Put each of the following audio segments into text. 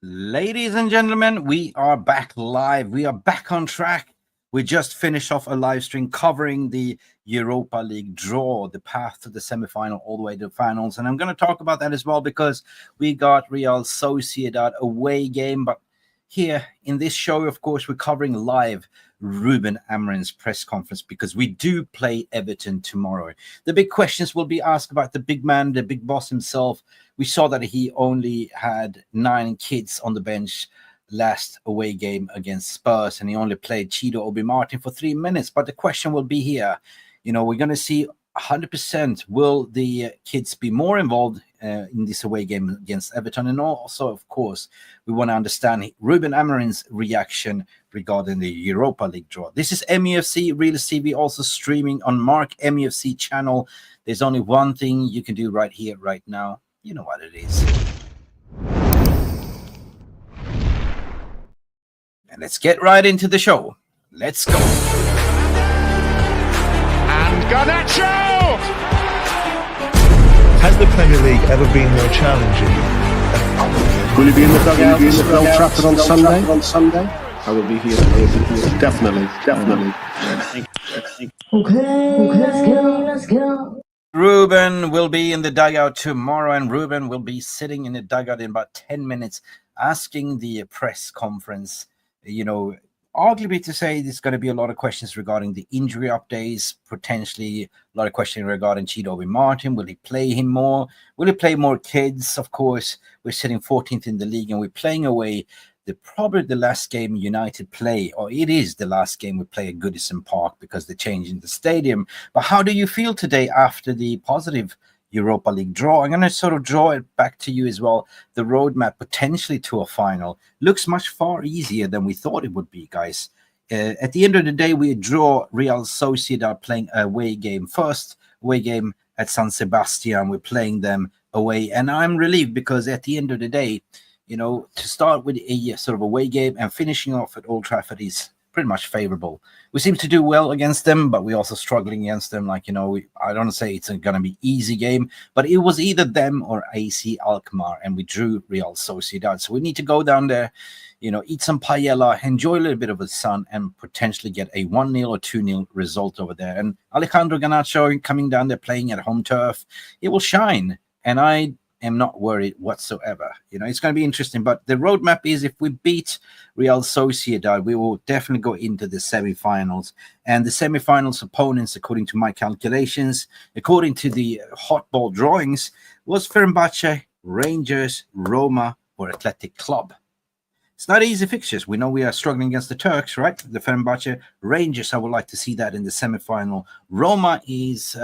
Ladies and gentlemen, we are back live. We are back on track. We just finished off a live stream covering the Europa League draw, the path to the semi-final all the way to the finals. And I'm going to talk about that as well because we got Real Sociedad away game. But here in this show, of course, we're covering live Ruben Amorim's press conference because we do play Everton tomorrow. The big questions will be asked about the big man, the big boss himself. We saw that he only had 9 kids on the bench last away game against Spurs, and he only played Chido Obi Martin for 3 minutes. But the question will be here, we're going to see 100% will the kids be more involved in this away game against Everton? And also, of course, we want to understand Ruben Amorim's reaction regarding the Europa League draw. This is Mufc RealistTV, also streaming on MUFC channel. There's only one thing you can do right here, right now. You know what it is. And let's get right into the show. Let's go. And Garnacho! Has the Premier League ever been more challenging? Will you be in the dugout at Old Trafford on Sunday? I will be here. Definitely. Okay, let's go. Ruben will be in the dugout tomorrow, and Ruben will be sitting in the dugout in about 10 minutes asking the press conference, arguably to say there's going to be a lot of questions regarding the injury updates, potentially a lot of questions regarding Chido Obi Martin. Will he play him more? Will he play more kids? Of course, we're sitting 14th in the league, and we're playing away probably the last game United play, or it is the last game we play at Goodison Park because they're changing the stadium. But how do you feel today after the positive Europa League draw? I'm going to sort of draw it back to you as well. The roadmap potentially to a final looks much far easier than we thought it would be, guys. At the end of the day, we draw Real Sociedad playing a away game. First away game at San Sebastian, we're playing them away. And I'm relieved because at the end of the day, to start with a sort of away game and finishing off at Old Trafford is pretty much favorable. We seem to do well against them, but we're also struggling against them. I don't say it's going to be easy game, but it was either them or AC Alkmaar, and we drew Real Sociedad. So we need to go down there, eat some paella, enjoy a little bit of the sun, and potentially get a 1-0 or 2-0 result over there. And Alejandro Garnacho coming down there playing at home turf, it will shine. And I am not worried whatsoever. It's going to be interesting. But the roadmap is if we beat Real Sociedad, we will definitely go into the semi-finals. And the semi-finals opponents, according to my calculations, according to the hot ball drawings, was Fenerbahce, Rangers, Roma, or Athletic Club. It's not easy fixtures. We know we are struggling against the Turks, right? The Fenerbahce, Rangers, I would like to see that in the semi-final. Roma is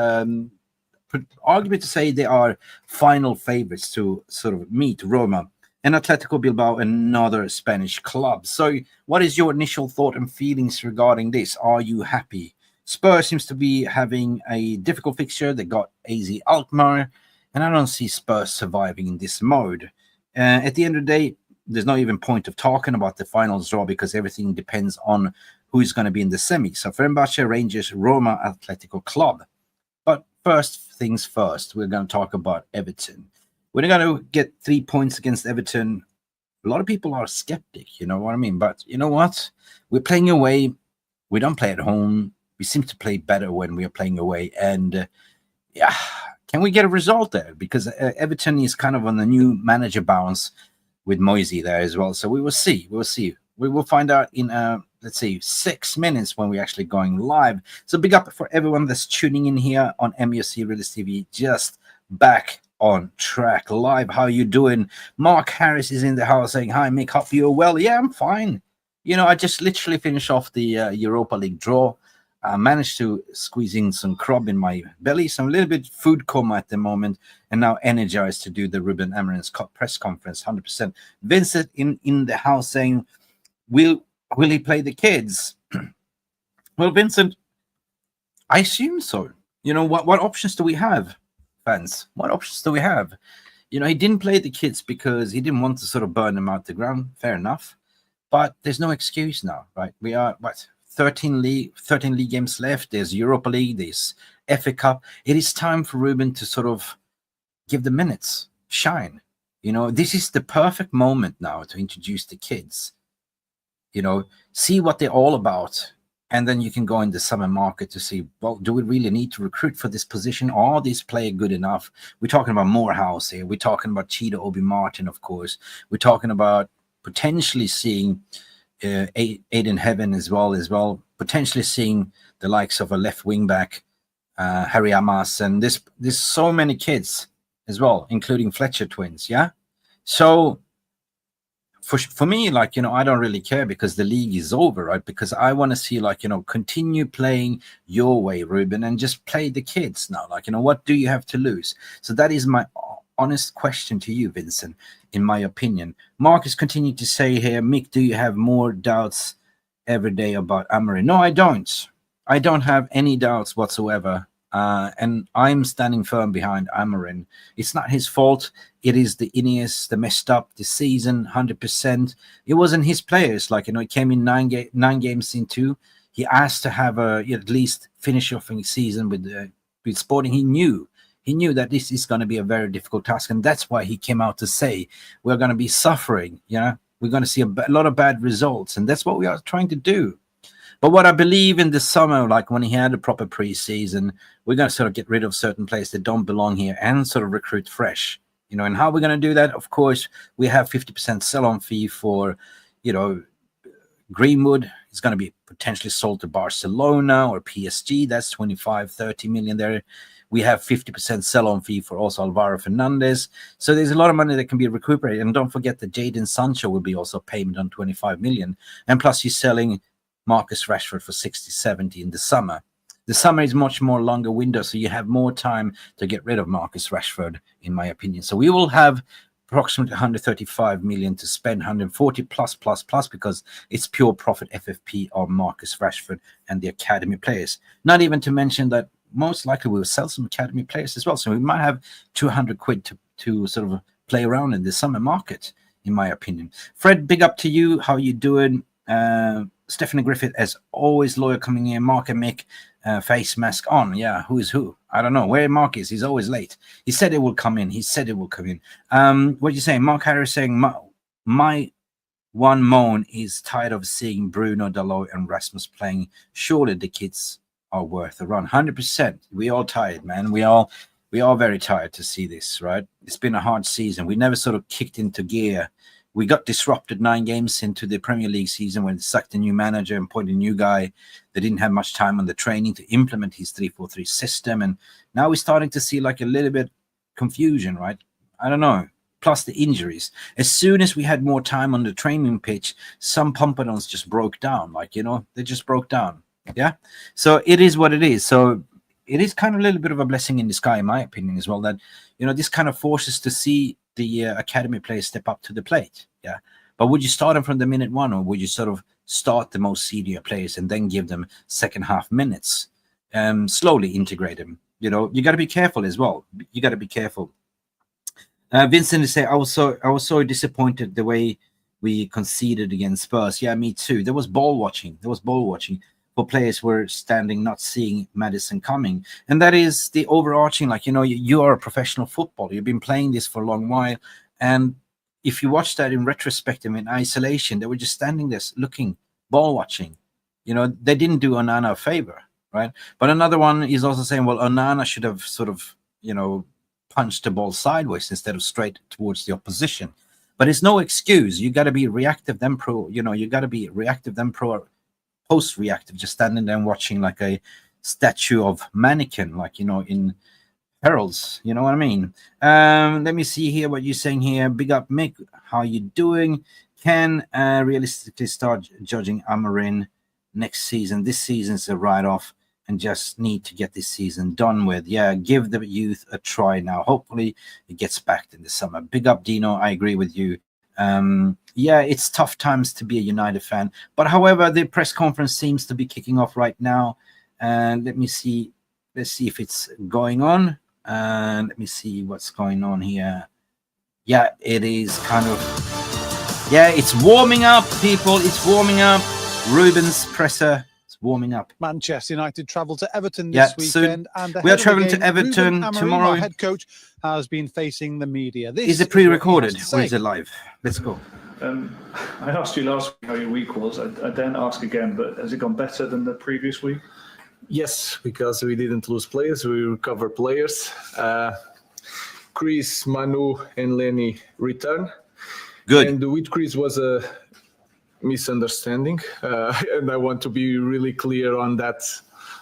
argument to say they are final favorites to sort of meet Roma, and Atletico Bilbao, another Spanish club. So what is your initial thought and feelings regarding this? Are you happy? Spurs seems to be having a difficult fixture. They got AZ Alkmaar, and I don't see Spurs surviving in this mode. At the end of the day, there's no even point of talking about the finals draw because everything depends on who is going to be in the semis. So Fenerbahce, Rangers, Roma, Atletico Club. But first things first, we're going to talk about Everton. We're going to get 3 points against Everton. A lot of people are skeptic, you know what I mean? But you know what? We're playing away. We don't play at home. We seem to play better when we are playing away. And can we get a result there? Because Everton is kind of on the new manager bounce with Moisey there as well. So we will see. We will find out in let's see, 6 minutes when we're actually going live. So big up for everyone that's tuning in here on MUFC RealistTV, just back on track live. How you doing? Mark Harris is in the house saying, hi, Mick, hope you're well. Yeah, I'm fine. I just literally finished off the Europa League draw. I managed to squeeze in some crab in my belly, some little bit food coma at the moment, and now energized to do the Ruben Amorim's press conference, 100%. Vincent in the house saying, will he play the kids? Well, Vincent, I assume so. What options do we have, fans? What options do we have? He didn't play the kids because he didn't want to sort of burn them out the ground. Fair enough. But there's no excuse now, right? We are, 13 league games left. There's Europa League, there's FA Cup. It is time for Ruben to sort of give the minutes, shine. You know, this is the perfect moment now to introduce the kids. You know, see what they're all about. And then you can go in the summer market to see, well, do we really need to recruit for this position? Are this player good enough? We're talking about Morehouse here. We're talking about Chido, Obi Martin, of course. We're talking about potentially seeing Aiden Heaven as well. Potentially seeing the likes of a left wing back, Harry Amas. And there's so many kids as well, including Fletcher twins. Yeah. So for me, like, you know, I don't really care because the league is over, right? Because I want to see, like, you know, continue playing your way, Ruben, and just play the kids now. Like, you know, what do you have to lose? So that is my honest question to you, Vincent, in my opinion. Marcus continued to say here, Mick, do you have more doubts every day about Amorim? No, I don't. I don't have any doubts whatsoever. And I'm standing firm behind Amorim. It's not his fault. It is the Ineos, the messed up this season, 100%. It wasn't his players. Like, you know, he came in nine games into. He asked to have at least finish off the season with Sporting. He knew that this is going to be a very difficult task, and that's why he came out to say we're going to be suffering. You know, we're going to see a lot of bad results, and that's what we are trying to do. But what I believe in the summer, like when he had a proper preseason, we're going to sort of get rid of certain players that don't belong here and sort of recruit fresh. You know, and how we're going to do that? Of course, we have 50% sell-on fee for, you know, Greenwood. Is going to be potentially sold to Barcelona or PSG. That's 25-30 million there. We have 50% sell-on fee for also Alvaro Fernandez. So there's a lot of money that can be recuperated. And don't forget that Jadon Sancho will be also payment on 25 million. And plus he's selling Marcus Rashford for 60-70 in the summer. The summer is much more longer window, so you have more time to get rid of Marcus Rashford, in my opinion. So we will have approximately 135 million to spend, 140 plus, because it's pure profit FFP on Marcus Rashford and the academy players. Not even to mention that most likely we will sell some academy players as well. So we might have 200 quid to sort of play around in the summer market, in my opinion. Fred, big up to you. How you doing? Stephanie Griffith, as always, lawyer coming in. Mark and Mick, face mask on. Yeah, who is who? I don't know. Where Mark is? He's always late. He said it will come in. What are you saying? Mark Harris saying, my one moan is tired of seeing Bruno, Dalot, and Rasmus playing. Surely the kids are worth a run. 100%. We all tired, man. We are very tired to see this, right? It's been a hard season. We never sort of kicked into gear. We got disrupted 9 games into the Premier League season when they sacked a new manager and appointed a new guy that didn't have much time on the training to implement his 3-4-3 system. And now we're starting to see like a little bit confusion, right? I don't know. Plus the injuries. As soon as we had more time on the training pitch, some pompadons just broke down. Like, you know, they just broke down. Yeah. So it is what it is. So it is kind of a little bit of a blessing in the sky, in my opinion, as well, that, you know, this kind of forces to see the academy players step up to the plate. Yeah. But would you start them from the minute one, or would you sort of start the most senior players and then give them second half minutes, slowly integrate them? You know, you got to be careful as well. You got to be careful. Vincent is saying, I was so disappointed the way we conceded against Spurs. Yeah, me too. There was ball watching. For players were standing, not seeing Maddison coming. And that is the overarching, like, you know, you are a professional footballer. You've been playing this for a long while. And if you watch that in retrospect, in isolation, they were just standing there looking, ball watching. You know, they didn't do Onana a favor, right? But another one is also saying, well, Onana should have sort of, you know, punched the ball sideways instead of straight towards the opposition. But it's no excuse. You got to be reactive, then pro, you know, you got to be reactive, then pro, post-reactive, just standing there and watching like a statue of mannequin, like, you know, in Heralds, you know what I mean? Let me see here what you're saying here. Big up, Mick. How you doing? Can realistically start judging Amorim next season? This season's a write-off and just need to get this season done with. Yeah, give the youth a try now. Hopefully it gets backed in the summer. Big up, Dino. I agree with you. Yeah, it's tough times to be a United fan, but however, the press conference seems to be kicking off right now. And let's see if it's going on. Let me see what's going on here. Yeah, it is kind of, yeah, it's warming up, people. It's warming up. Rubens presser. It's warming up. Manchester United travel to Everton Yeah, this soon. weekend, and We are ahead of the travelling to game, Everton Ruben Amorim, tomorrow. our head coach, has been facing the media. This Is it what he pre-recorded has to or say. is it live? Let's go. I asked you last week how your week was. I don't ask again, but has it gone better than the previous week? Yes, because we didn't lose players, we recover players. Chris, Manu, and Lenny return. Good. And with Chris was a misunderstanding, and I want to be really clear on that.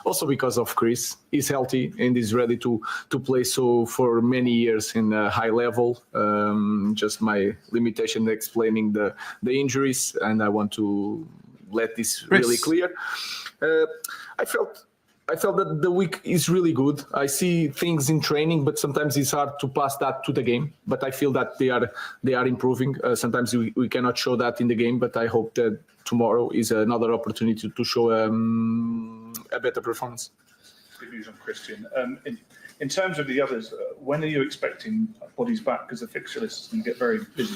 Also because of Chris, he's healthy and is ready to play so for many years in a high level. Just my limitation explaining the injuries, and I want to let this really clear. I felt that the week is really good. I see things in training, but sometimes it's hard to pass that to the game. But I feel that they are improving. Sometimes we cannot show that in the game, but I hope that tomorrow is another opportunity to show a better performance. Good news on Christian. In terms of the others, when are you expecting bodies back? Because the fixture list is going to get very busy.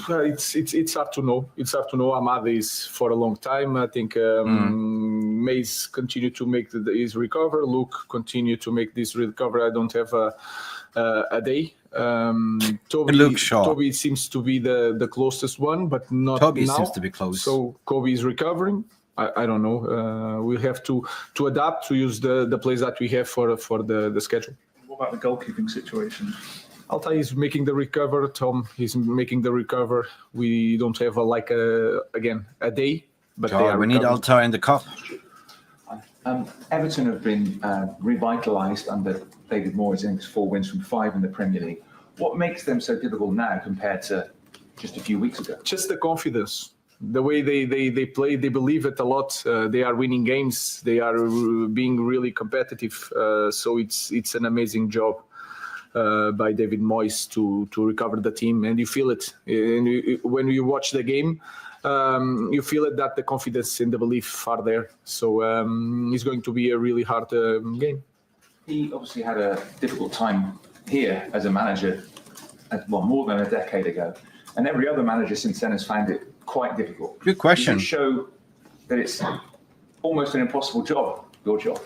It's hard to know. It's hard to know. Amada is for a long time. I think Mays continue to make his recover. Luke continue to make this recover. I don't have a day. Toby seems to be the closest one, but not Toby now. seems to be close. So Kobe is recovering. I don't know. We have to adapt to use the plays that we have for the schedule. What about the goalkeeping situation? Altai is making the recover. Tom is making the recover. We don't have a day, but they are we need Altai in the cup. Everton have been revitalised under David Moyes. I think it's 4 wins from 5 in the Premier League. What makes them so difficult now compared to just a few weeks ago? Just the confidence. The way they play, they believe it a lot. They are winning games. They are being really competitive. So it's an amazing job by David Moyes to recover the team, and you feel it. And when you watch the game, you feel it that the confidence and the belief are there. So it's going to be a really hard game. He obviously had a difficult time here as a manager, more than a decade ago, and every other manager since then has found it quite difficult. Good question. Does it show that it's almost an impossible job, your job?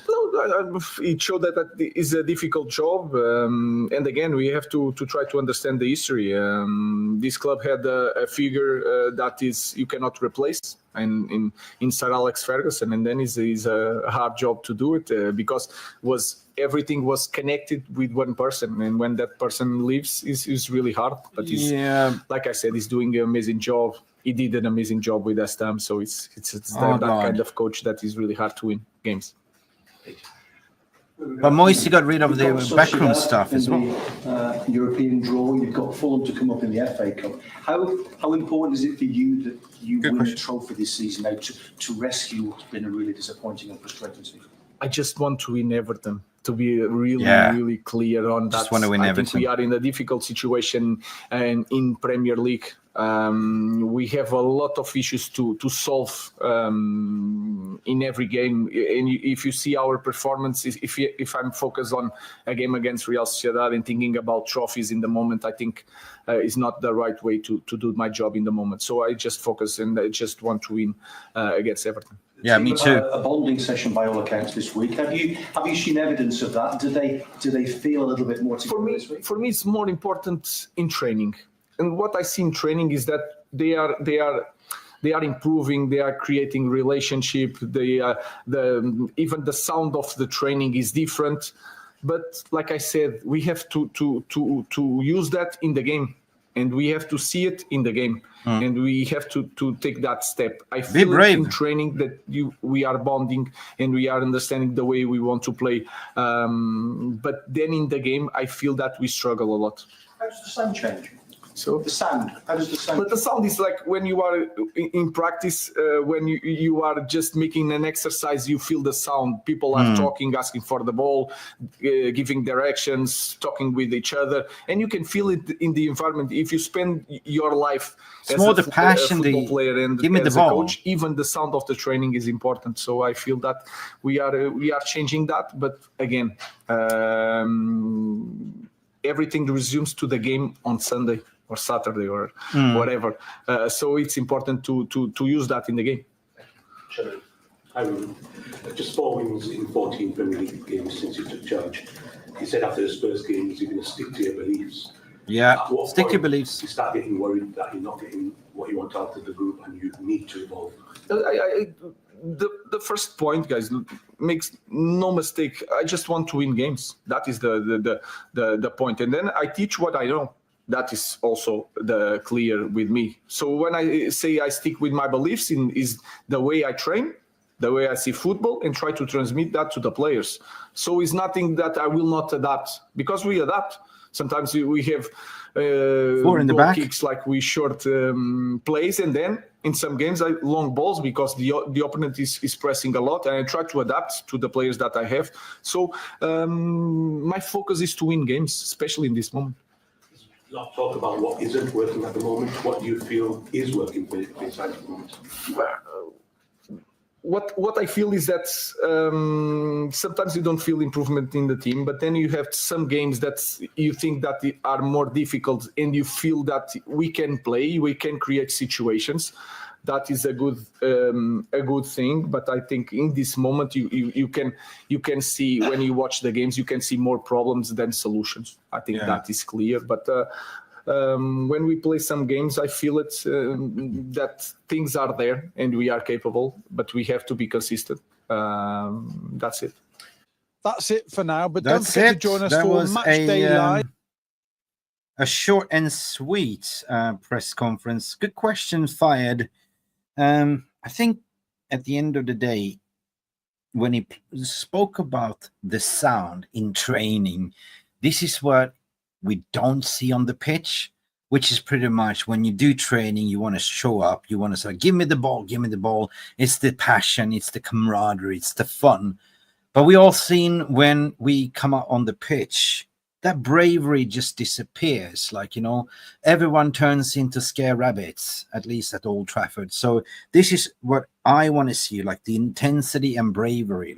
No, it showed that it is a difficult job. And again, we have to try to understand the history. This club had a figure that is you cannot replace in Sir Alex Ferguson, and then it's a hard job to do it because everything was connected with one person, and when that person leaves, is really hard. But like I said, he's doing an amazing job. He did an amazing job with West Ham, so it's that kind of coach that is really hard to win games. But Moisey got rid of the backroom stuff as well. European draw, you've got Fulham to come up in the FA Cup. How important is it for you that you win a trophy this season now to rescue what's been a really disappointing and frustrating season? I just want to win Everton. To be really clear on that. Just want to win Everton. I think we are in a difficult situation and in Premier League. We have a lot of issues to solve in every game. And if you see our performance, if I'm focused on a game against Real Sociedad and thinking about trophies in the moment, I think is not the right way to do my job in the moment. So I just focus and I just want to win against Everton. Yeah, me too. A bonding session by all accounts this week. Have you seen evidence of that? Do they feel a little bit more together this week? For me, it's more important in training. And what I see in training is that they are improving. They are creating relationship. Even the sound of the training is different. But like I said, we have to use that in the game, and we have to see it in the game, and we have to take that step. I feel it in training that we are bonding and we are understanding the way we want to play. But then in the game, I feel that we struggle a lot. How does the sound change? So the sound. How does the sound? But the sound is like when you are in practice, when you are just making an exercise, you feel the sound. People are talking, asking for the ball, giving directions, talking with each other, and you can feel it in the environment. If you spend your life as more the passion, football player and give me as the ball. a coach, even the sound of the training is important. So I feel that we are changing that. But again, everything resumes to the game on Sunday or Saturday or whatever. So it's important to use that in the game. Hi, Ruben. Just 4 wins in 14 Premier League games since you took charge. You said after the Spurs games you're going to stick to your beliefs. Yeah, At what stick to your point beliefs. You start getting worried that you're not getting what you want out of the group and you need to evolve. The first point, guys, makes no mistake. I just want to win games. That is the point. And then I teach what I know. That is also the clear with me. So when I say I stick with my beliefs is the way I train, the way I see football, and try to transmit that to the players. So it's nothing that I will not adapt, because we adapt. Sometimes we have Four in the back kicks, like we short plays, and then in some games I long balls because the opponent is pressing a lot, and I try to adapt to the players that I have. So my focus is to win games, especially in this moment. Not talk about what isn't working at the moment. What do you feel is working for inside at the moment? What I feel is that sometimes you don't feel improvement in the team, but then you have some games that you think that are more difficult, and you feel that we can play, we can create situations. That is a good thing. But I think in this moment you can see, when you watch the games, you can see more problems than solutions. I think that is clear. But when we play some games, I feel it that things are there and we are capable, but we have to be consistent. That's it. That's it for now. But That's don't forget to it. join us That for was Match Day Live. a short and sweet press conference. Good questions fired. I think at the end of the day, when he spoke about the sound in training, this is what we don't see on the pitch, which is pretty much when you do training, you want to show up, you want to say, give me the ball, give me the ball. It's the passion, it's the camaraderie, it's the fun. But we all seen when we come out on the pitch, that bravery just disappears. Like, everyone turns into scare rabbits, at least at Old Trafford. So this is what I want to see, like the intensity and bravery,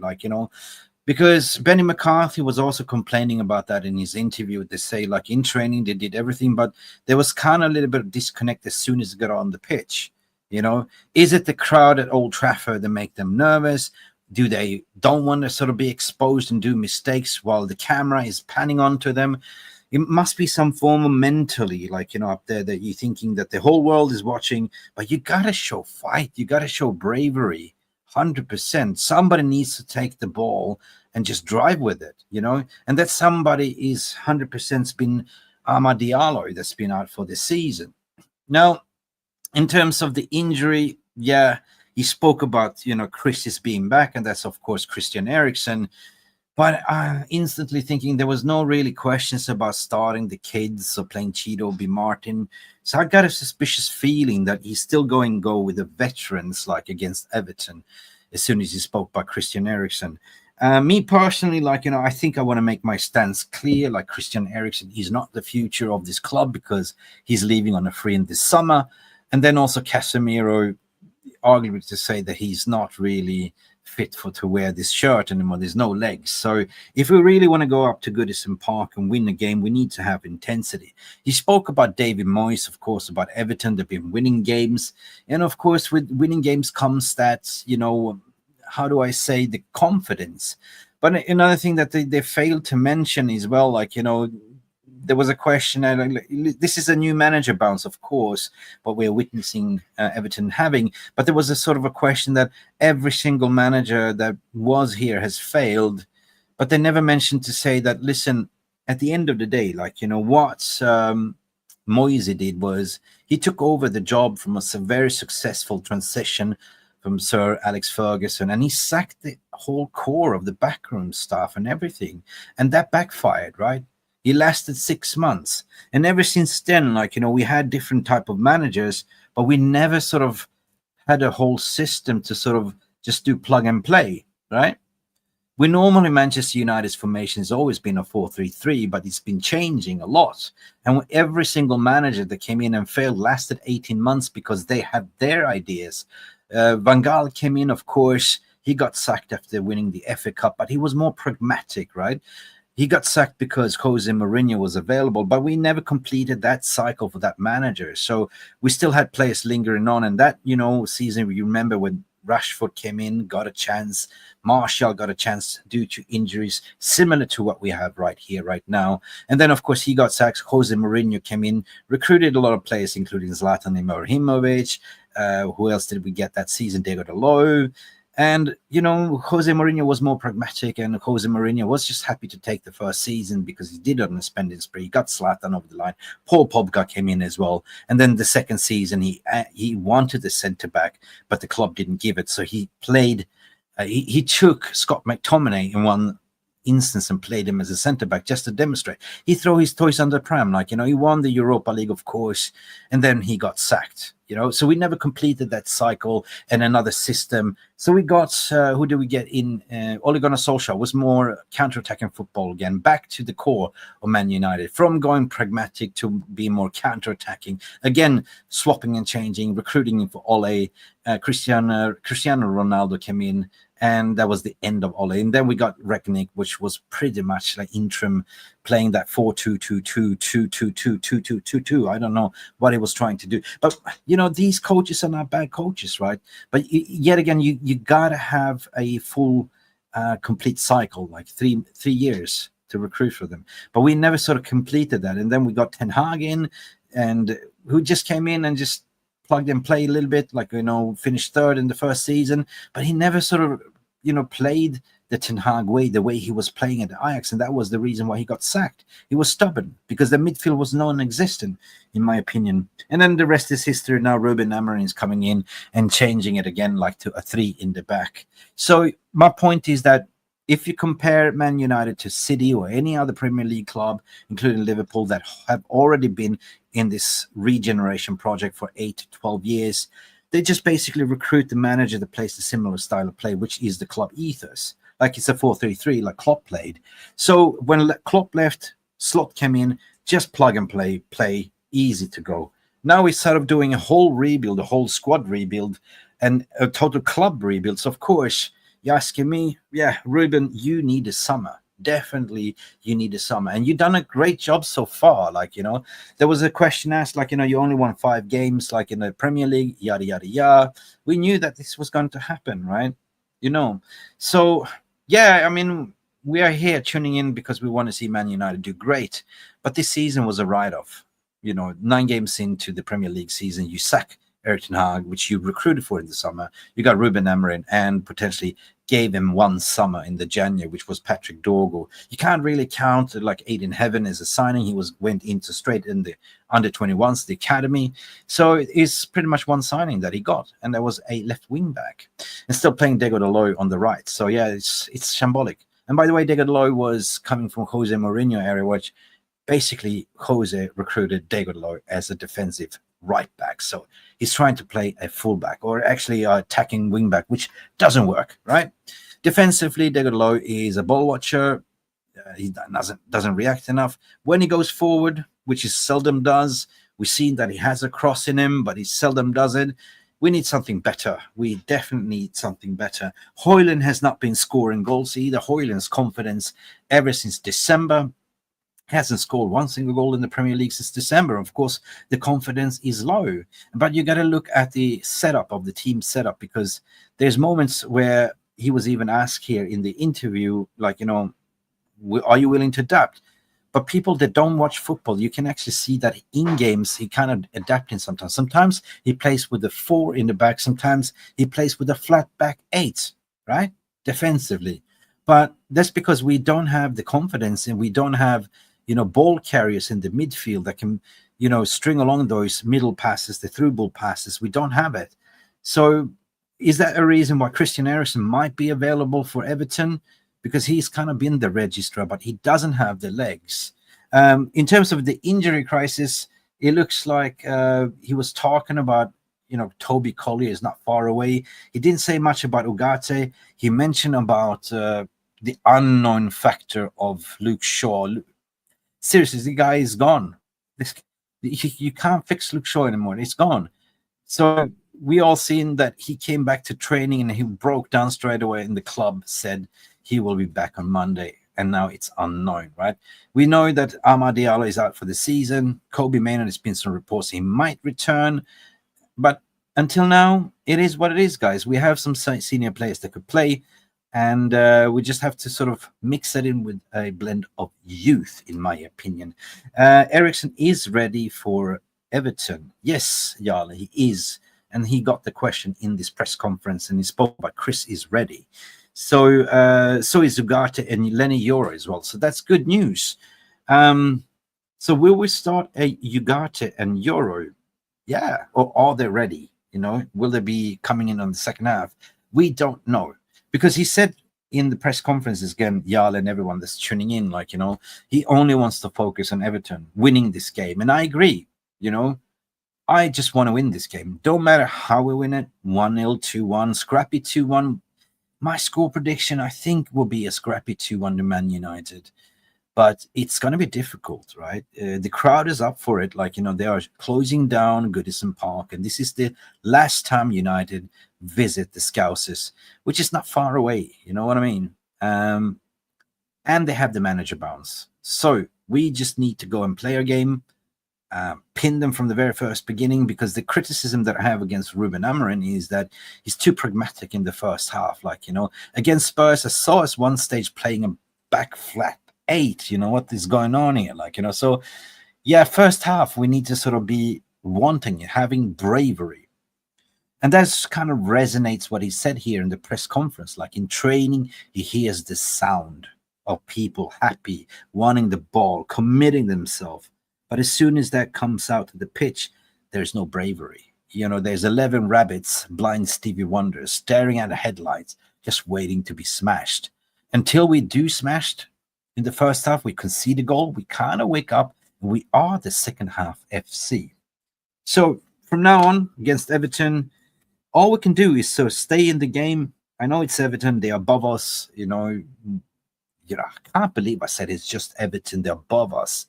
because Benny McCarthy was also complaining about that in his interview. They say, like, in training, they did everything, but there was kind of a little bit of disconnect as soon as they got on the pitch. Is it the crowd at Old Trafford that make them nervous? Do they don't want to sort of be exposed and do mistakes while the camera is panning onto them? It must be some form of mentally, up there, that you're thinking that the whole world is watching, but you got to show fight. You got to show bravery. 100%. Somebody needs to take the ball and just drive with it, and that somebody is 100% been Amad Diallo, that's been out for the season. Now, in terms of the injury, he spoke about, Chris being back, and that's, of course, Christian Eriksen. But instantly thinking there was no really questions about starting the kids or playing Chido, B. Martin. So I got a suspicious feeling that he's still going to go with the veterans, like against Everton, as soon as he spoke about Christian Eriksen. Me personally, I think I want to make my stance clear. Like, Christian Eriksen is not the future of this club because he's leaving on a free in this summer. And then also Casemiro, arguably to say that he's not really fit to wear this shirt anymore. There's no legs. So if we really want to go up to Goodison Park and win the game, we need to have intensity. He spoke about David Moyes, of course, about Everton. They've been winning games. And of course, with winning games comes that, how do I say, the confidence. But another thing that they failed to mention as well, there was a question, this is a new manager bounce, of course, what we're witnessing Everton having. But there was a sort of a question that every single manager that was here has failed, but they never mentioned to say that, listen, at the end of the day, what Moyes did was he took over the job from a very successful transition from Sir Alex Ferguson, and he sacked the whole core of the backroom staff and everything. And that backfired, right? He lasted 6 months. And ever since then, we had different type of managers, but we never sort of had a whole system to sort of just do plug and play, right? We normally, Manchester United's formation has always been a 4-3-3, but it's been changing a lot. And every single manager that came in and failed lasted 18 months because they had their ideas. Van Gaal came in, of course, he got sacked after winning the FA Cup, but he was more pragmatic, right? He got sacked because Jose Mourinho was available, but we never completed that cycle for that manager. So we still had players lingering on. And that, season, you remember when Rashford came in, got a chance. Martial got a chance due to injuries, similar to what we have right here, right now. And then, of course, he got sacked. Jose Mourinho came in, recruited a lot of players, including Zlatan Ibrahimovic. Who else did we get that season? Diego Dalot. And, you know, Jose Mourinho was more pragmatic, and Jose Mourinho was just happy to take the first season because he did on a spending spree. He got Zlatan over the line. Paul Pogba came in as well. And then the second season, he wanted the centre-back, but the club didn't give it. So he played, he took Scott McTominay in one instance and played him as a centre-back just to demonstrate. He threw his toys under the pram. Like, you know, he won the Europa League, of course, and then he got sacked. You know, so we never completed that cycle and another system. So we got, who do we get in? Ole Gunnar Solskjaer was more counter-attacking football again, back to the core of Man United, from going pragmatic to be more counter-attacking. Again, swapping and changing, recruiting for Ole. Cristiano Ronaldo came in, and that was the end of Ole. And then we got Rangnick, which was pretty much like interim, playing that 4-2-2-2, 2-2-2, 2-2-2-2. I don't know what he was trying to do. But, you know, these coaches are not bad coaches, right? But yet again, you got to have a full, complete cycle, like three years to recruit for them. But we never sort of completed that. And then we got Ten Hag in, and who just came in and just plug and play a little bit, like, you know, finished third in the first season, but he never sort of, you know, played the Ten Hag way, the way he was playing at Ajax, and that was the reason why he got sacked. He was stubborn because the midfield was non-existent, in my opinion. And then the rest is history. Now Ruben Amorim is coming in and changing it again, like to a 3 in the back. So my point is that if you compare Man United to City or any other Premier League club, including Liverpool, that have already been in this regeneration project for 8 to 12 years, they just basically recruit the manager that plays a similar style of play, which is the club ethos. Like it's a 4-3-3, like Klopp played. So when Klopp left, Slot came in, just plug and play, easy to go. Now we're sort of doing a whole rebuild, a whole squad rebuild, and a total club rebuild. So of course, you're asking me, yeah, Ruben, you need a summer. Definitely, you need a summer. And you've done a great job so far. Like, you know, there was a question asked, like, you know, you only won 5 games, like in the Premier League, yada, yada, yada. We knew that this was going to happen, right? You know, so, yeah, I mean, we are here tuning in because we want to see Man United do great. But this season was a write-off. You know, 9 games into the Premier League season, you sack Erik ten Hag, which you recruited for in the summer. You got Ruben Amorim and potentially gave him one summer in the January, which was Patrick Dorgo. You can't really count like Aiden Heaven as a signing. He went into straight in the under-21s, the academy. So it's pretty much one signing that he got, and there was a left wing back, and still playing Diego Dalot on the right. So yeah, it's shambolic. And by the way, Diego Dalot was coming from Jose Mourinho area, which basically Jose recruited Diego Dalot as a defensive right back. So he's trying to play a fullback, or actually attacking wing back, which doesn't work, right? Defensively, Diego Dalot is a ball watcher. He doesn't react enough. When he goes forward, which he seldom does, we've seen that he has a cross in him, but he seldom does it. We need something better. We definitely need something better. Højlund has not been scoring goals either. Højlund's confidence ever since December hasn't scored one single goal in the Premier League since December. Of course, the confidence is low. But you got to look at the setup of the team setup, because there's moments where he was even asked here in the interview, like, you know, are you willing to adapt? But people that don't watch football, you can actually see that in games, he kind of adapting sometimes. Sometimes he plays with the 4 in the back. Sometimes he plays with a flat back 8, right? Defensively. But that's because we don't have the confidence, and we don't have, you know, ball carriers in the midfield that can, you know, string along those middle passes, the through ball passes. We don't have it. So is that a reason why Christian Eriksen might be available for Everton? Because he's kind of been the registrar, but he doesn't have the legs. In terms of the injury crisis, it looks like he was talking about, you know, Toby Collier is not far away. He didn't say much about Ugarte. He mentioned about the unknown factor of Luke Shaw. Seriously, the guy is gone. You can't fix Luke Shaw anymore. It's gone. So we all seen that he came back to training and he broke down straight away, and the club said he will be back on Monday, and now it's unknown, right? We know that Amad Diallo is out for the season. Kobe Mainoo, there's been some reports he might return, but until now, it is what it is, guys. We have some senior players that could play, and we just have to sort of mix that in with a blend of youth, in my opinion. Ericsson is ready for Everton. Yes, Jarle, he is. And he got the question in this press conference, and he spoke about Chris is ready. So is Ugarte and Lenny Yoro as well. So that's good news. So will we start a Ugarte and Yoro? Yeah. Or are they ready? You know, will they be coming in on the second half? We don't know. Because he said in the press conferences, again, Jarle and everyone that's tuning in, like, you know, he only wants to focus on Everton winning this game. And I agree, you know. I just want to win this game. Don't matter how we win it, 1-0, 2-1, scrappy 2-1. My score prediction, I think, will be a scrappy 2-1 to Man United. But it's going to be difficult, right? The crowd is up for it. Like, you know, they are closing down Goodison Park. And this is the last time United visit the Scousers, which is not far away. You know what I mean? And they have the manager bounce. So we just need to go and play our game. Pin them from the very first beginning, because the criticism that I have against Ruben Amorim is that he's too pragmatic in the first half. Like, you know, against Spurs, I saw us one stage playing a back flat 8. You know, what is going on here? Like, you know, so yeah, first half, we need to sort of be wanting it, having bravery. And that's kind of resonates what he said here in the press conference. Like in training, he hears the sound of people happy, wanting the ball, committing themselves. But as soon as that comes out to the pitch, there's no bravery. You know, there's 11 rabbits, blind Stevie Wonders, staring at the headlights, just waiting to be smashed. Until we do smashed in the first half, we concede a goal, we kind of wake up, and we are the second half FC. So from now on, against Everton, all we can do is sort of stay in the game. I know it's Everton, they're above us, you know, I can't believe I said it's just Everton, they're above us.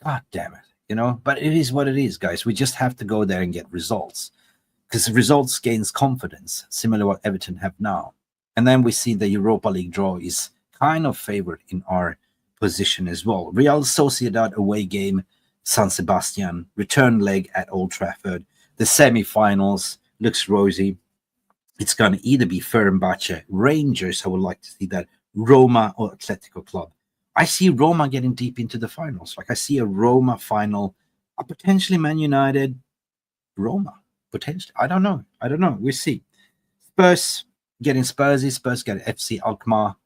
God damn it, you know, but it is what it is, guys. We just have to go there and get results, because results gains confidence, similar to what Everton have now. And then we see the Europa League draw is kind of favored in our position as well. Real Sociedad away game, San Sebastian, return leg at Old Trafford. The semi-finals looks rosy. It's going to either be Fenerbahce, Rangers, I would like to see that, Roma or Atletico Club. I see Roma getting deep into the finals. Like I see a Roma final, potentially Man United, Roma, potentially. I don't know. We'll see. Spurs getting Spursy, Spurs getting FC Alkmaar.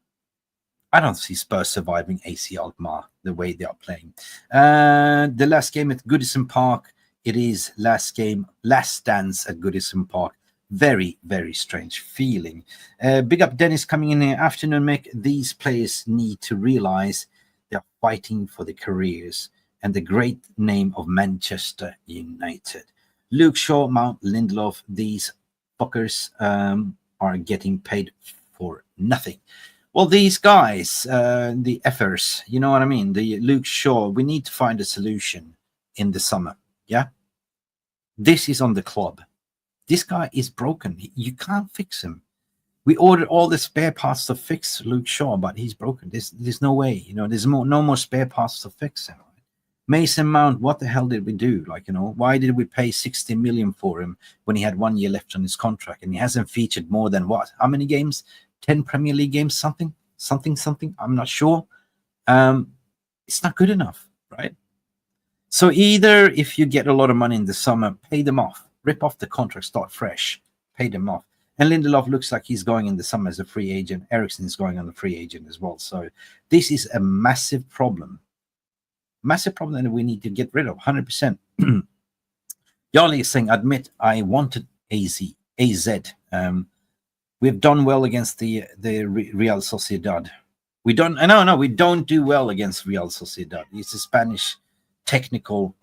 I don't see Spurs surviving AC Alkmaar the way they are playing. The last game at Goodison Park, it is last dance at Goodison Park. Very, very strange feeling. Big up Dennis coming in here. Afternoon, Mick. These players need to realize they're fighting for their careers and the great name of Manchester United. Luke Shaw, Mount Lindelof, these fuckers are getting paid for nothing. Well, these guys, the effers, you know what I mean? The Luke Shaw, we need to find a solution in the summer. Yeah? This is on the club. This guy is broken. You can't fix him. We ordered all the spare parts to fix Luke Shaw, but he's broken. There's no way. You know, there's no more spare parts to fix him. Mason Mount, what the hell did we do? Like, you know, why did we pay 60 million for him when he had 1 year left on his contract and he hasn't featured more than what? How many games? 10 Premier League games? Something. I'm not sure. It's not good enough, right? So either if you get a lot of money in the summer, pay them off. Rip off the contract, start fresh, pay them off. And Lindelof looks like he's going in the summer as a free agent. Ericsson is going on a free agent as well. So this is a massive problem. Massive problem that we need to get rid of, 100%. Jarle is saying, admit I wanted AZ. We've done well against the Real Sociedad. We don't do well against Real Sociedad. It's a Spanish technical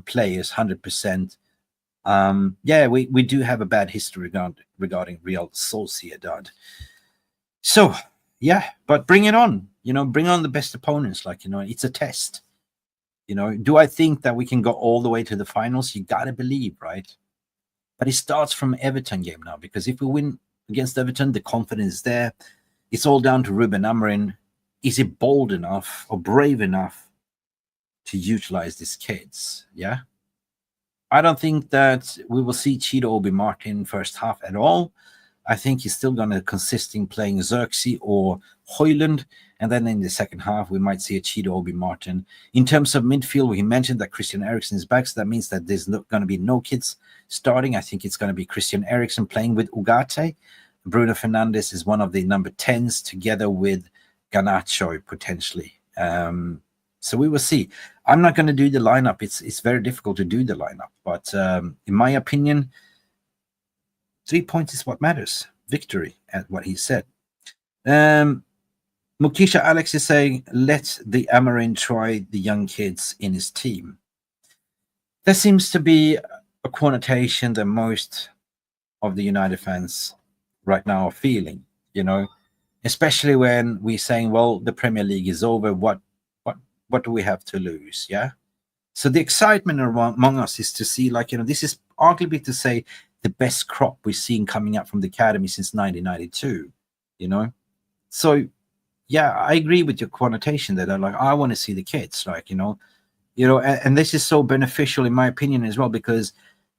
players, 100%. Yeah, we do have a bad history regarding Real Sociedad. So, yeah, but bring it on. You know, bring on the best opponents. Like, you know, it's a test. You know, do I think that we can go all the way to the finals? You got to believe, right? But it starts from Everton game now, because if we win against Everton, the confidence is there. It's all down to Ruben Amorim. Is he bold enough or brave enough to utilize these kids? Yeah. I don't think that we will see Chido Obi Martin first half at all. I think he's still going to consist in playing Xerxes or Højlund. And then in the second half, we might see a Chido Obi Martin. In terms of midfield, we mentioned that Christian Eriksen is back. So that means that there's going to be no kids starting. I think it's going to be Christian Eriksen playing with Ugarte. Bruno Fernandes is one of the number 10s together with Garnacho potentially. So we will see. I'm not going to do the lineup. It's very difficult to do the lineup. But in my opinion, 3 points is what matters. Victory, at what he said. Mukisha Alex is saying, let the Amorim try the young kids in his team. There seems to be a connotation that most of the United fans right now are feeling, especially when we're saying, well, the Premier League is over. What do we have to lose? Yeah. So the excitement among us is to see, this is arguably to say the best crop we've seen coming up from the academy since 1992, So, yeah, I agree with your connotation that I want to see the kids, and this is so beneficial in my opinion as well, because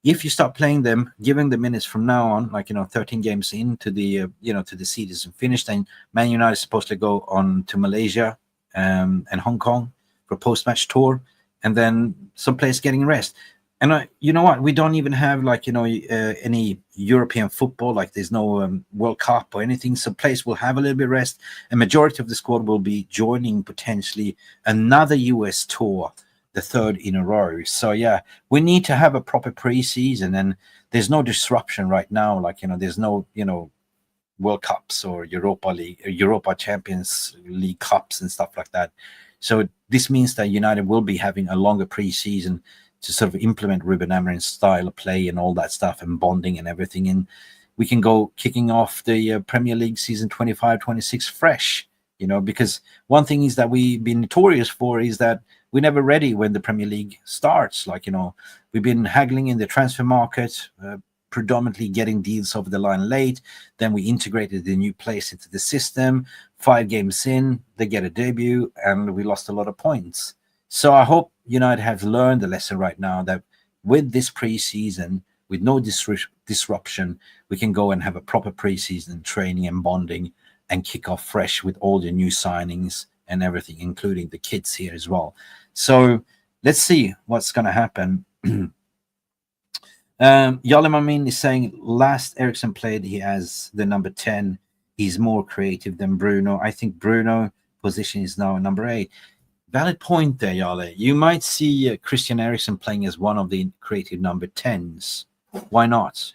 if you start playing them, giving the minutes from now on, 13 games into the, to the season finished, then Man United is supposed to go on to Malaysia and Hong Kong for a post-match tour, and then some players getting rest. And you know what? We don't even have any European football. There's no World Cup or anything. So players will have a little bit of rest. A majority of the squad will be joining potentially another US tour, the third in a row. So yeah, we need to have a proper preseason, and there's no disruption right now. There's no World Cups or Europa Champions League Cups and stuff like that. So this means that United will be having a longer preseason to sort of implement Ruben Amorim's style of play and all that stuff and bonding and everything. And we can go kicking off the Premier League season 25-26 fresh, because one thing is that we've been notorious for is that we're never ready when the Premier League starts. We've been haggling in the transfer market, predominantly getting deals over the line late. Then we integrated the new players into the system. 5 games in, they get a debut, and we lost a lot of points. So I hope United have learned the lesson right now that with this preseason, with no disruption, we can go and have a proper preseason training and bonding and kick off fresh with all the new signings and everything, including the kids here as well. So let's see what's going to happen. Yalimamin is saying, last Eriksen played, he has the number 10. He's more creative than Bruno. I think Bruno position is now number 8. Valid point there, Yale. You might see Christian Eriksen playing as one of the creative number 10s. Why not?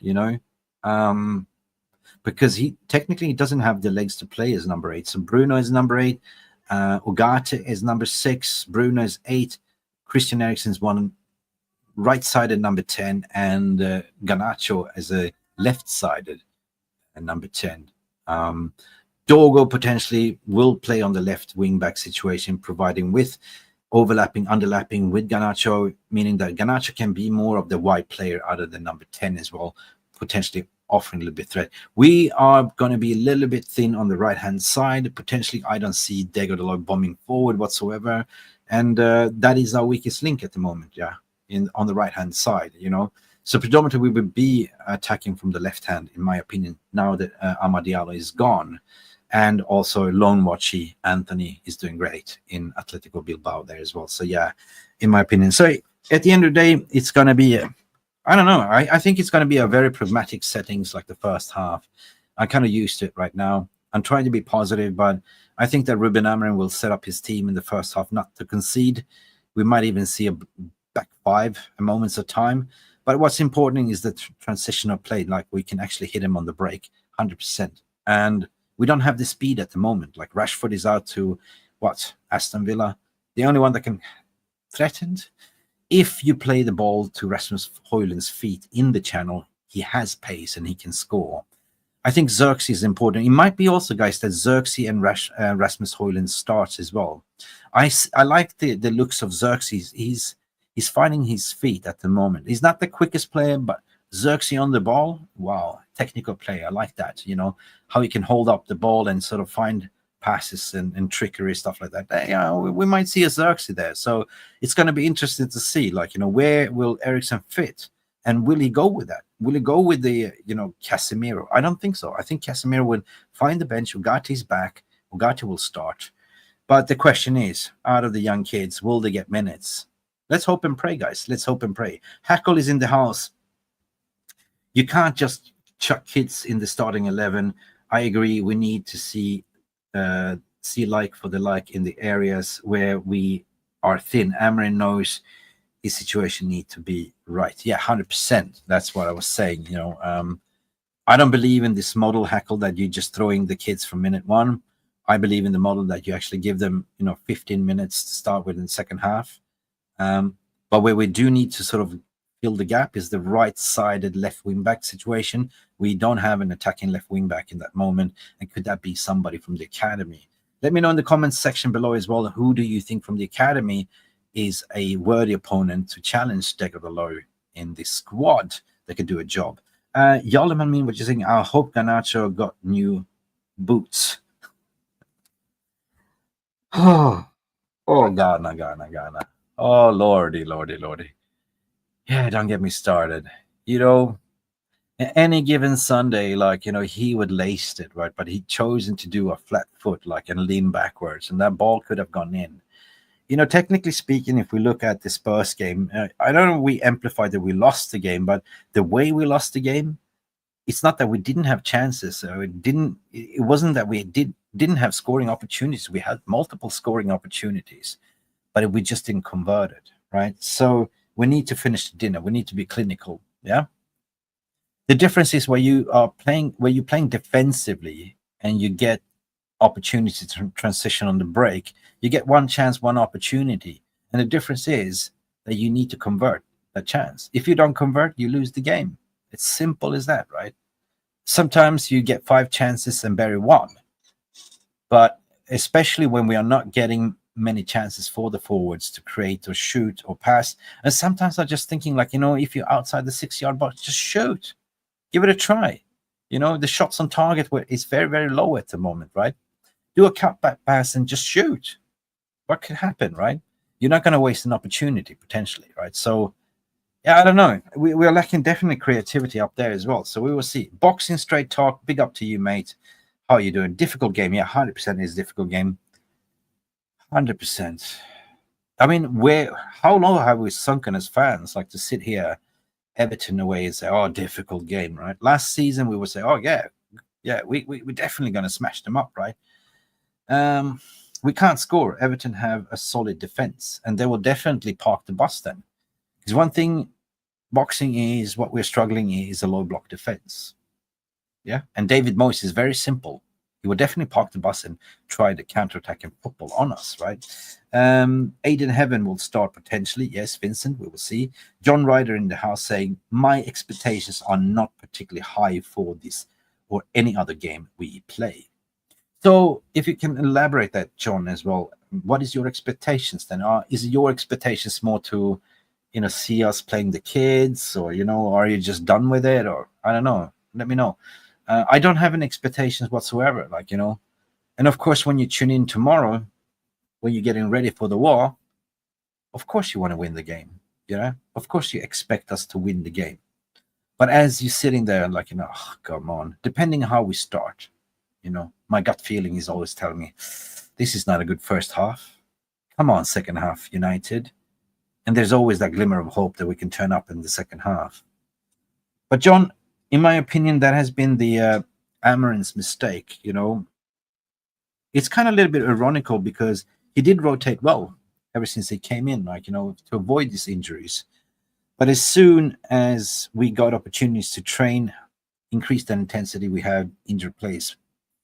Because he technically doesn't have the legs to play as number 8. So Bruno is number 8. Ugarte is number 6. Bruno is 8. Christian Eriksen's one right-sided number 10, and Garnacho as a left-sided number 10. Dogo potentially will play on the left wing-back situation, providing with underlapping with Garnacho, meaning that Garnacho can be more of the wide player other than number 10 as well, potentially offering a little bit threat. We are going to be a little bit thin on the right-hand side. Potentially, I don't see Dego Dalot bombing forward whatsoever, and that is our weakest link at the moment, on the right-hand side, So predominantly, we would be attacking from the left hand, in my opinion, now that Amad Diallo is gone. And also Lone Watchy Anthony is doing great in Atletico Bilbao there as well. So yeah, in my opinion. So at the end of the day, it's going to be, I don't know. I think it's going to be a very pragmatic settings like the first half. I'm kind of used to it right now. I'm trying to be positive, but I think that Ruben Amorim will set up his team in the first half not to concede. We might even see a back 5 at moments of time. But what's important is the transitional play. We can actually hit him on the break 100%. And we don't have the speed at the moment. Rashford is out to, Aston Villa. The only one that can threaten. If you play the ball to Rasmus Højlund's feet in the channel, he has pace and he can score. I think Xerxes is important. It might be also, guys, that Xerxes and Rasmus Højlund starts as well. I like the looks of Xerxes. He's finding his feet at the moment. He's not the quickest player, but Xerxes on the ball, wow, technical play. I like that, how he can hold up the ball and sort of find passes and trickery, stuff like that. We might see a Xerxes there. So it's going to be interesting to see, where will Eriksen fit? And will he go with that? Will he go with the, Casemiro? I don't think so. I think Casemiro will find the bench. Ugarte's back. Ugarte will start. But the question is, out of the young kids, will they get minutes? Let's hope and pray, guys. Let's hope and pray. Hackle is in the house. You can't just chuck kids in the starting 11. I agree. We need to see like for the like in the areas where we are thin. Amorim knows his situation need to be right. Yeah, 100%. That's what I was saying. I don't believe in this model, Hackle, that you're just throwing the kids from minute one. I believe in the model that you actually give them, 15 minutes to start with in the second half. But where we do need to sort of fill the gap is the right-sided left wing-back situation. We don't have an attacking left wing-back in that moment. And could that be somebody from the academy? Let me know in the comments section below as well. Who do you think from the academy is a worthy opponent to challenge Degradalo in this squad that could do a job? Yalaman, mean what you're saying? I hope Garnacho got new boots. Oh, Ghana. Oh, lordy. Yeah, don't get me started. Any given Sunday, he would lace it, right? But he chosen to do a flat foot, and lean backwards, and that ball could have gone in. Technically speaking, if we look at the Spurs game, I don't know if we amplified that we lost the game, but the way we lost the game, it's not that we didn't have chances. So it wasn't that we didn't have scoring opportunities. We had multiple scoring opportunities, but we just didn't convert it, right? So we need to finish the dinner. We need to be clinical, yeah? The difference is where you're playing defensively and you get opportunity to transition on the break. You get one chance, one opportunity. And the difference is that you need to convert that chance. If you don't convert, you lose the game. It's simple as that, right? Sometimes you get 5 chances and bury 1. But especially when we are not getting many chances for the forwards to create or shoot or pass. And sometimes I'm just thinking, if you're outside the 6-yard box, just shoot. Give it a try. The shots on target is very, very low at the moment, right? Do a cutback pass and just shoot. What could happen, right? You're not going to waste an opportunity, potentially, right? So, yeah, I don't know. We're lacking definitely creativity up there as well. So we will see. Boxing Straight Talk, big up to you, mate. How are you doing? Difficult game. Yeah, 100% is a difficult game. 100%. I mean, how low have we sunken as fans? To sit here, Everton away, and say, oh, difficult game, right? Last season, we would say, oh, yeah, we're definitely going to smash them up, right? We can't score. Everton have a solid defense, and they will definitely park the bus then. Because one thing boxing is, what we're struggling is a low block defense. Yeah, and David Moyes is very simple. He will definitely park the bus and try the counter-attacking football on us, right? Aiden Heaven will start potentially. Yes, Vincent, we will see. John Ryder in the house saying, my expectations are not particularly high for this or any other game we play. So if you can elaborate that, John, as well, what is your expectations then? Is your expectations more to, see us playing the kids, or, are you just done with it? Or I don't know. Let me know. I don't have any expectations whatsoever, and of course, when you tune in tomorrow, when you're getting ready for the war, of course you want to win the game, of course you expect us to win the game. But as you're sitting there, oh, come on, depending on how we start, my gut feeling is always telling me, this is not a good first half. Come on, second half, United. And there's always that glimmer of hope that we can turn up in the second half. But John, in my opinion, that has been the Amorim's mistake. It's kind of a little bit ironical because he did rotate well ever since he came in, to avoid these injuries. But as soon as we got opportunities to train, increase the intensity, we had injured players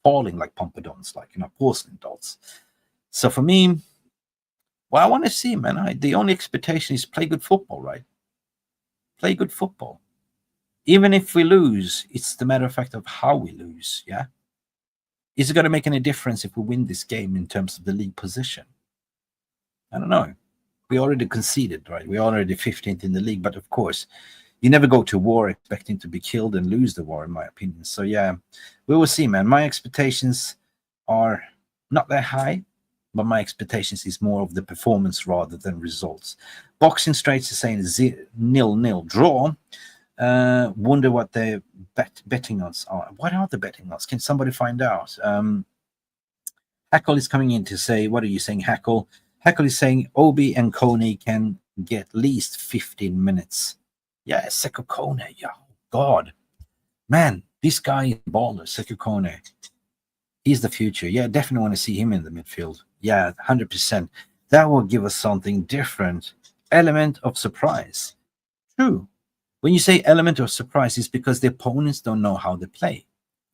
falling like pompadons, porcelain dolls. So for me, what I want to see, man, the only expectation is play good football, right? Play good football. Even if we lose, it's the matter of fact of how we lose, yeah? Is it going to make any difference if we win this game in terms of the league position? I don't know. We already conceded, right? We're already 15th in the league, but of course, you never go to war expecting to be killed and lose the war, in my opinion. So, yeah, we will see, man. My expectations are not that high, but my expectations is more of the performance rather than results. Boxing Straits is saying 0-0 draw. Wonder what the betting odds are. What are the betting odds? Can somebody find out? Hackle is coming in to say, what are you saying, Hackle? Hackle is saying Obi and Coney can get at least 15 minutes. Yeah, Seko Kone. Yeah, God. Man, this guy is baller, Seko Kone. He's the future. Yeah, definitely want to see him in the midfield. Yeah, 100%. That will give us something different. Element of surprise. True. When you say element of surprise, it's because the opponents don't know how they play.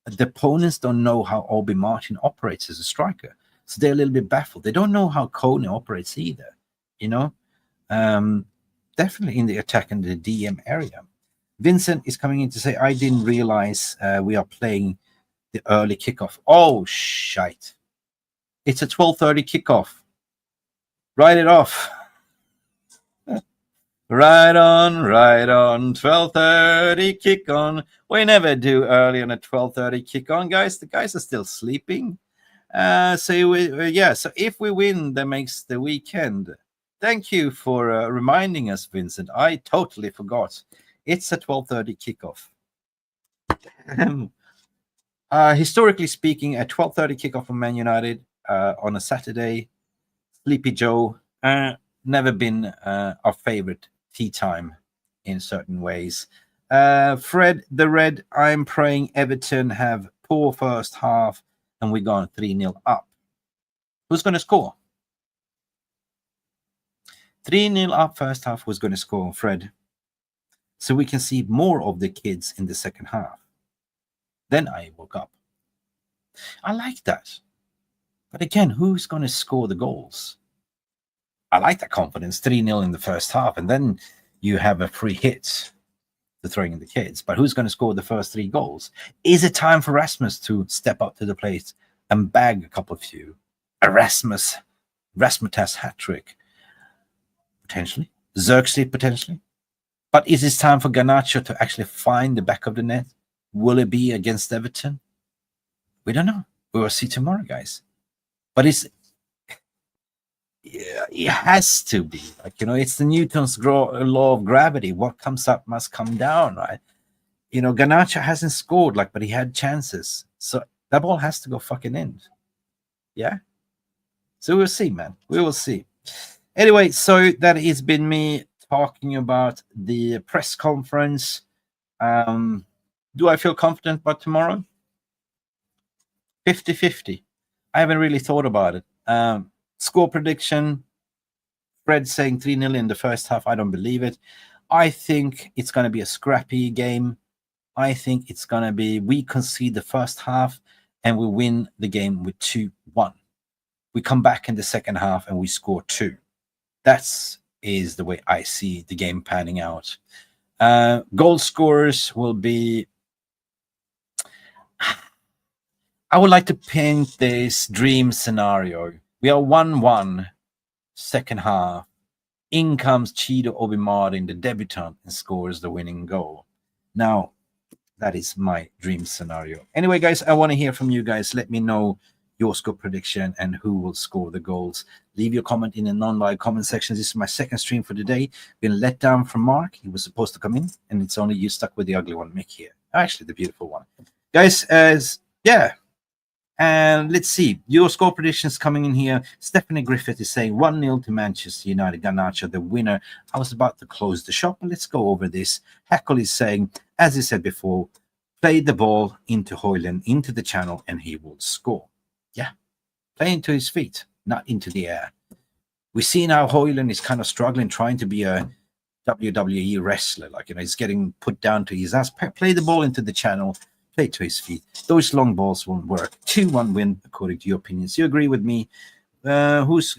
The opponents don't know how Obi Martin operates as a striker. So they're a little bit baffled. They don't know how Kone operates either, you know. Definitely in the attack and the DM area. Vincent is coming in to say, I didn't realize we are playing the early kickoff. Oh, shite. It's a 12:30 kickoff. Write it off. Right on, 12:30 kick on. We never do early on a 12:30 kick on, guys. The guys are still sleeping. So if we win, that makes the weekend. Thank you for reminding us, Vincent. I totally forgot. It's a 12:30 kickoff. Historically speaking, a 12:30 kickoff for Man United on a Saturday. Sleepy Joe, never been our favorite tea time in certain ways. Fred the Red, I'm praying Everton have poor first half and we're going 3-0 up. Who's going to score? 3-0 up first half. Who's going to score, Fred? So we can see more of the kids in the second half. Then I woke up. I like that. But again, who's going to score the goals? I like that confidence. 3-0 in the first half, and then you have a free hit to throwing in the kids. But who's going to score the first 3 goals? Is it time for Rasmus to step up to the plate and bag a couple of few? A Rasmutas hat trick. Potentially. Xerxes potentially. But is it time for Garnacho to actually find the back of the net? Will it be against Everton? We don't know. We will see tomorrow, guys. But it has to be. Like, you know, it's the Newton's law of gravity. What comes up must come down, right? You know, Garnacho hasn't scored, but he had chances. So that ball has to go fucking in. Yeah? So we'll see, man. We will see. Anyway, so that has been me talking about the press conference. Do I feel confident about tomorrow? 50-50. I haven't really thought about it. Score prediction. Fred saying 3-0 in the first half. I don't believe it. I think it's going to be a scrappy game. I think it's going to be we concede the first half and we win the game with 2-1. We come back in the second half and we score 2. That is the way I see the game panning out. Goal scorers will be... I would like to paint this dream scenario. We are 1-1 second half. In comes Chido Obi Martin, the debutant, and scores the winning goal. Now, that is my dream scenario. Anyway, guys, I want to hear from you guys. Let me know your score prediction and who will score the goals. Leave your comment in the non-live comment section. This is my second stream for the day. Been let down from Mark. He was supposed to come in, and it's only you stuck with the ugly one, Mick, here. Actually, the beautiful one. Guys, yeah. And let's see, your score predictions coming in here. Stephanie Griffith is saying 1-0 to Manchester United. Garnacho, the winner. I was about to close the shop, but let's go over this. Hackle is saying, as he said before, play the ball into Højlund, into the channel, and he will score. Yeah, play into his feet, not into the air. We see now Højlund is kind of struggling, trying to be a WWE wrestler. He's getting put down to his ass. Play the ball into the channel. Play to his feet. Those long balls won't work. 2-1 win, according to your opinions. You agree with me? Who's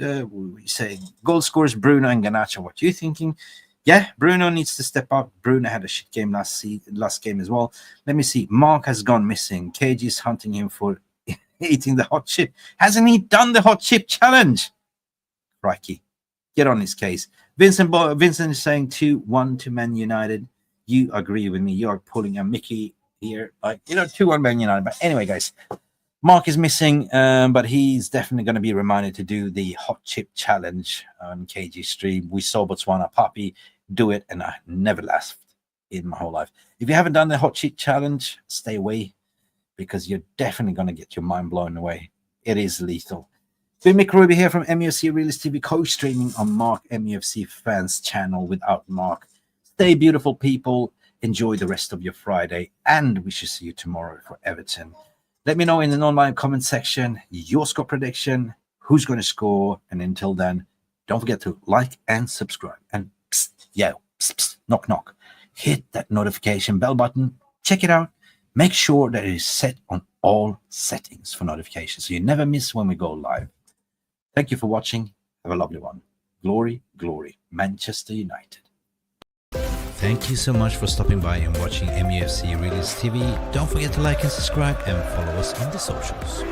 saying goal scorers Bruno and Garnacho? What are you thinking? Yeah, Bruno needs to step up. Bruno had a shit game last game as well. Let me see. Mark has gone missing. KG is hunting him for eating the hot chip. Hasn't he done the hot chip challenge? Crikey. Get on his case. Vincent is saying 2-1 to Man United. You agree with me. You are pulling a Mickey here, 2-1 Man United. But anyway, guys, Mark is missing, but he's definitely going to be reminded to do the hot chip challenge on KG stream. We saw Botswana Papi do it, and I never laughed in my whole life. If you haven't done the hot chip challenge, stay away, because you're definitely going to get your mind blown away. It is lethal. Mr Mick Ruby here from MUFC RealistTV, co-streaming on Mark MUFC fans channel without Mark. Stay beautiful, people. Enjoy the rest of your Friday, and we shall see you tomorrow for Everton. Let me know in the online comment section your score prediction, who's going to score, and until then, don't forget to like and subscribe. And knock, knock. Hit that notification bell button. Check it out. Make sure that it is set on all settings for notifications so you never miss when we go live. Thank you for watching. Have a lovely one. Glory, glory, Manchester United. Thank you so much for stopping by and watching MUFC Realist TV. Don't forget to like and subscribe and follow us on the socials.